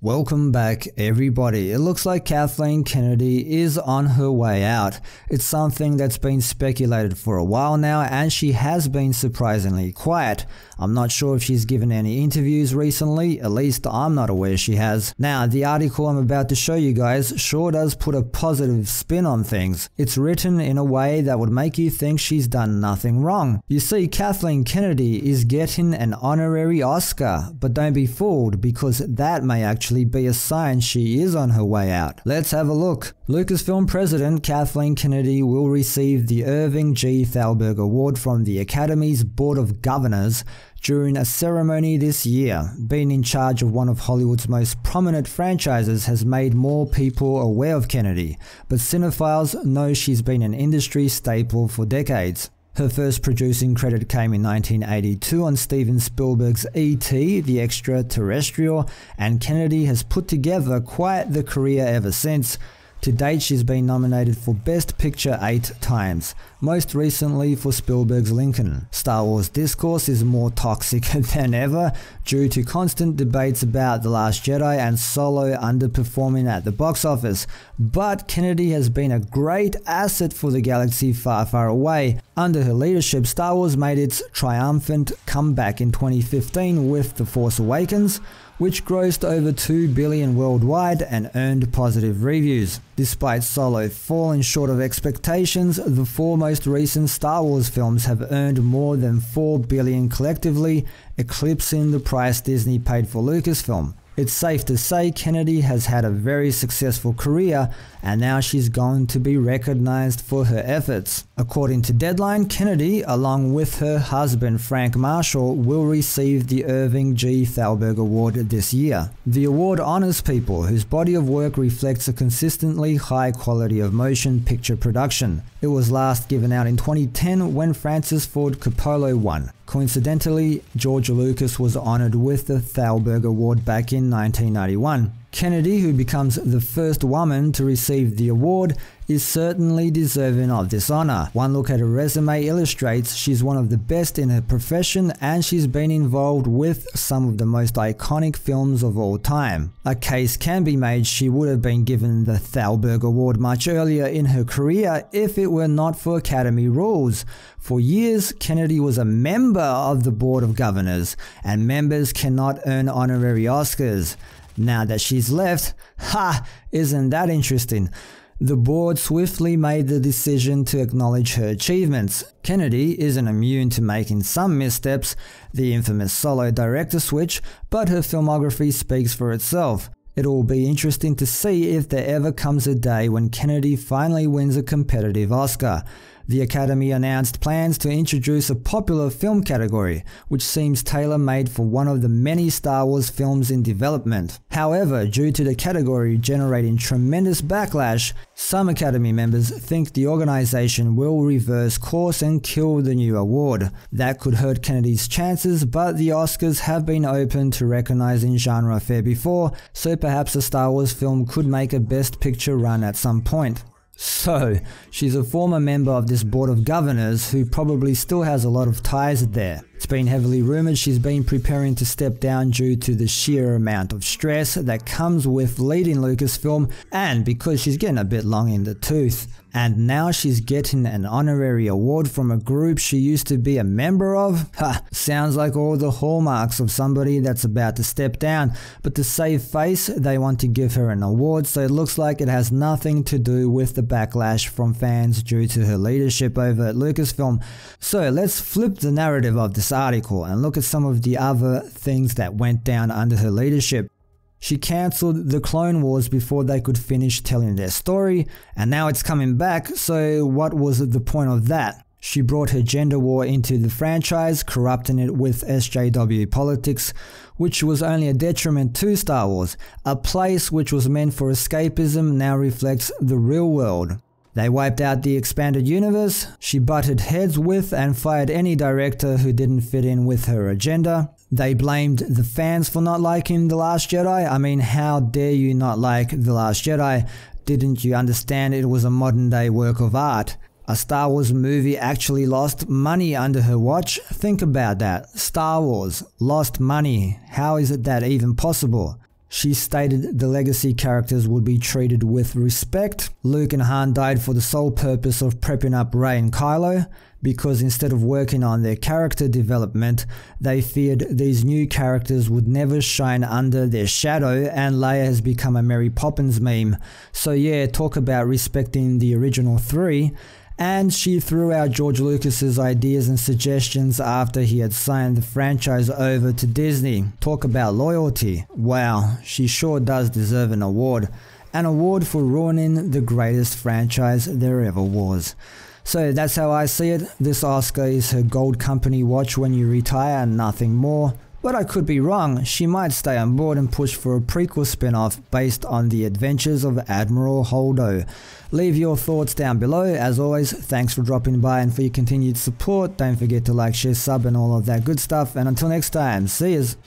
Welcome back everybody. It looks like Kathleen Kennedy is on her way out. It's something that's been speculated for a while now, and she has been surprisingly quiet. I'm not sure if she's given any interviews recently, at least I'm not aware she has. Now, the article I'm about to show you guys sure does put a positive spin on things. It's written in a way that would make you think she's done nothing wrong. You see, Kathleen Kennedy is getting an honorary Oscar, but don't be fooled, because that may actually be a sign she is on her way out. Let's have a look. Lucasfilm president Kathleen Kennedy will receive the Irving G. Thalberg Award from the Academy's Board of Governors during a ceremony this year. Being in charge of one of Hollywood's most prominent franchises has made more people aware of Kennedy, but cinephiles know she's been an industry staple for decades. Her first producing credit came in 1982 on Steven Spielberg's E.T. the Extraterrestrial, and Kennedy has put together quite the career ever since. To date, she's been nominated for Best Picture 8 times, most recently for Spielberg's Lincoln. Star Wars discourse is more toxic than ever due to constant debates about The Last Jedi and Solo underperforming at the box office, but Kennedy has been a great asset for the galaxy far, far away. Under her leadership, Star Wars made its triumphant comeback in 2015 with The Force Awakens, which grossed over $2 billion worldwide and earned positive reviews. Despite Solo falling short of expectations, the four most recent Star Wars films have earned more than $4 billion collectively, eclipsing the price Disney paid for Lucasfilm. It's safe to say Kennedy has had a very successful career, and now she's going to be recognized for her efforts. According to Deadline, Kennedy, along with her husband Frank Marshall, will receive the Irving G. Thalberg Award this year. The award honors people whose body of work reflects a consistently high quality of motion picture production. It was last given out in 2010 when Francis Ford Coppola won. Coincidentally, George Lucas was honored with the Thalberg Award back in 1991. Kennedy, who becomes the first woman to receive the award, is certainly deserving of this honor. One look at her resume illustrates she's one of the best in her profession, and she's been involved with some of the most iconic films of all time. A case can be made she would have been given the Thalberg Award much earlier in her career if it were not for Academy rules. For years, Kennedy was a member of the Board of Governors, and members cannot earn honorary Oscars. Now that she's left, isn't that interesting? The board swiftly made the decision to acknowledge her achievements. Kennedy isn't immune to making some missteps, the infamous Solo director switch, but her filmography speaks for itself. It will be interesting to see if there ever comes a day when Kennedy finally wins a competitive Oscar. The Academy announced plans to introduce a popular film category, which seems tailor-made for one of the many Star Wars films in development. However, due to the category generating tremendous backlash, some Academy members think the organization will reverse course and kill the new award. That could hurt Kennedy's chances, but the Oscars have been open to recognizing genre fare before, so perhaps a Star Wars film could make a Best Picture run at some point. So, she's a former member of this Board of Governors who probably still has a lot of ties there. It's been heavily rumored she's been preparing to step down due to the sheer amount of stress that comes with leading Lucasfilm, and because she's getting a bit long in the tooth. And now she's getting an honorary award from a group she used to be a member of? Sounds like all the hallmarks of somebody that's about to step down. But to save face, they want to give her an award, so it looks like it has nothing to do with the backlash from fans due to her leadership over at Lucasfilm. So let's flip the narrative of this article and look at some of the other things that went down under her leadership. She cancelled the Clone Wars before they could finish telling their story, and now it's coming back, so what was the point of that? She brought her gender war into the franchise, corrupting it with SJW politics, which was only a detriment to Star Wars. A place which was meant for escapism now reflects the real world. They wiped out the expanded universe, she butted heads with and fired any director who didn't fit in with her agenda. They blamed the fans for not liking The Last Jedi. I mean, how dare you not like The Last Jedi? Didn't you understand it was a modern day work of art? A Star Wars movie actually lost money under her watch? Think about that. Star Wars lost money. How is it that even possible? She stated the legacy characters would be treated with respect. Luke and Han died for the sole purpose of prepping up Rey and Kylo, because instead of working on their character development, they feared these new characters would never shine under their shadow, and Leia has become a Mary Poppins meme. So yeah, talk about respecting the original three. And she threw out George Lucas's ideas and suggestions after he had signed the franchise over to Disney. Talk about loyalty. Wow, she sure does deserve an award. An award for ruining the greatest franchise there ever was. So that's how I see it. This Oscar is her gold company watch when you retire and nothing more. But I could be wrong. She might stay on board and push for a prequel spin-off based on the adventures of Admiral Holdo. Leave your thoughts down below. As always, thanks for dropping by and for your continued support. Don't forget to like, share, sub and all of that good stuff. And until next time, see yas.